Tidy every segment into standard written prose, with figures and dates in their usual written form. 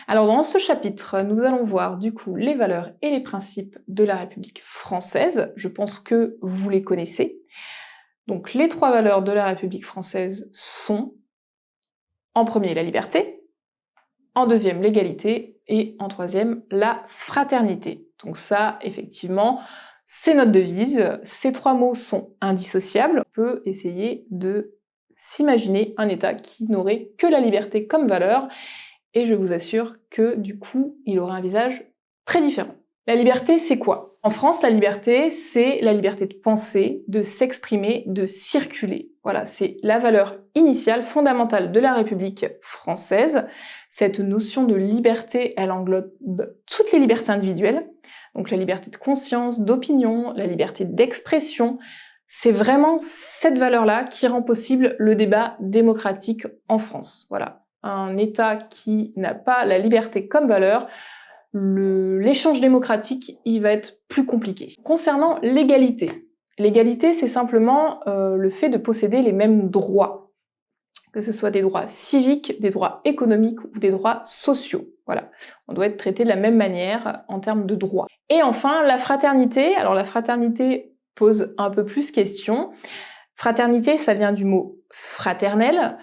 Alors dans ce chapitre, nous allons voir du coup les valeurs et les principes de la République française. Je pense que vous les connaissez. Donc les trois valeurs de la République française sont, en premier, la liberté, en deuxième, l'égalité, et en troisième, la fraternité. Donc ça, effectivement, c'est notre devise. Ces trois mots sont indissociables. On peut essayer de s'imaginer un État qui n'aurait que la liberté comme valeur, et je vous assure que du coup, il aurait un visage très différent. La liberté, c'est quoi? En France, la liberté, c'est la liberté de penser, de s'exprimer, de circuler. Voilà, c'est la valeur initiale, fondamentale de la République française. Cette notion de liberté, elle englobe toutes les libertés individuelles, donc la liberté de conscience, d'opinion, la liberté d'expression. C'est vraiment cette valeur-là qui rend possible le débat démocratique en France. Voilà. Un État qui n'a pas la liberté comme valeur, l'échange démocratique, il va être plus compliqué. Concernant l'égalité, l'égalité, c'est simplement le fait de posséder les mêmes droits, que ce soit des droits civiques, des droits économiques ou des droits sociaux. Voilà, on doit être traité de la même manière en termes de droits. Et enfin, la fraternité. Alors la fraternité pose un peu plus question. Fraternité, ça vient du mot fraternel,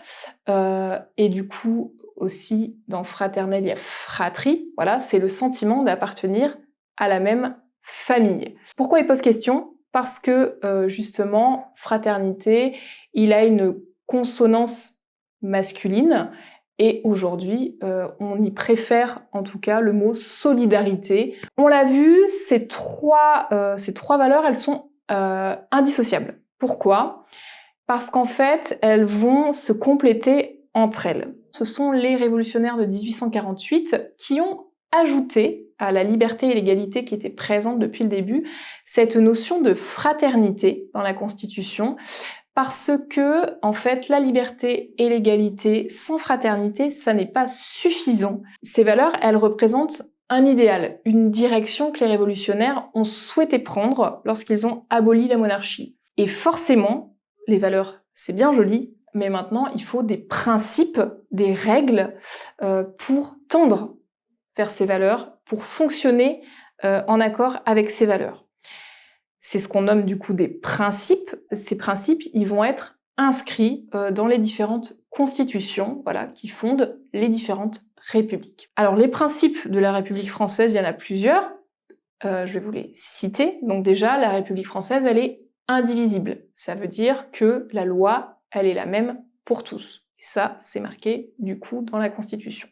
et du coup, aussi, dans fraternel, il y a fratrie. Voilà, c'est le sentiment d'appartenir à la même famille. Pourquoi il pose question? Parce que, justement, fraternité, il a une consonance masculine, et aujourd'hui, on y préfère, en tout cas, le mot solidarité. On l'a vu, ces trois valeurs, elles sont indissociables. Pourquoi? Parce qu'en fait, elles vont se compléter entre elles. Ce sont les révolutionnaires de 1848 qui ont ajouté à la liberté et l'égalité qui étaient présentes depuis le début, cette notion de fraternité dans la Constitution, parce que, en fait, la liberté et l'égalité sans fraternité, ça n'est pas suffisant. Ces valeurs, elles représentent un idéal, une direction que les révolutionnaires ont souhaité prendre lorsqu'ils ont aboli la monarchie. Et forcément, les valeurs, c'est bien joli, mais maintenant, il faut des principes, des règles pour tendre vers ces valeurs, pour fonctionner en accord avec ces valeurs. C'est ce qu'on nomme du coup des principes. Ces principes, ils vont être inscrits dans les différentes constitutions, voilà, qui fondent les différentes républiques. Alors les principes de la République française, il y en a plusieurs. Je vais vous les citer. Donc déjà, la République française, elle est indivisible. Ça veut dire que la loi, elle est la même pour tous. Et ça, c'est marqué, du coup, dans la Constitution.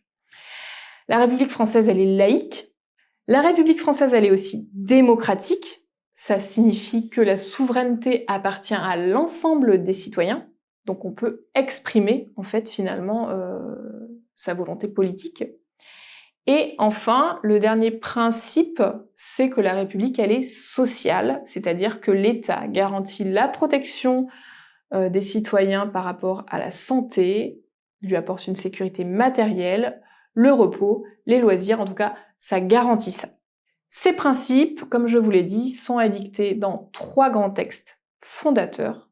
La République française, elle est laïque. La République française, elle est aussi démocratique. Ça signifie que la souveraineté appartient à l'ensemble des citoyens. Donc on peut exprimer, en fait, finalement, sa volonté politique. Et enfin, le dernier principe, c'est que la République, elle est sociale, c'est-à-dire que l'État garantit la protection des citoyens par rapport à la santé, lui apporte une sécurité matérielle, le repos, les loisirs, en tout cas, ça garantit ça. Ces principes, comme je vous l'ai dit, sont édictés dans trois grands textes fondateurs.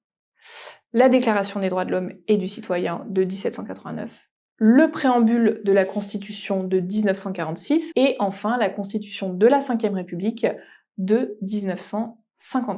La Déclaration des droits de l'homme et du citoyen de 1789, le préambule de la Constitution de 1946 et enfin la Constitution de la Ve République de 1953.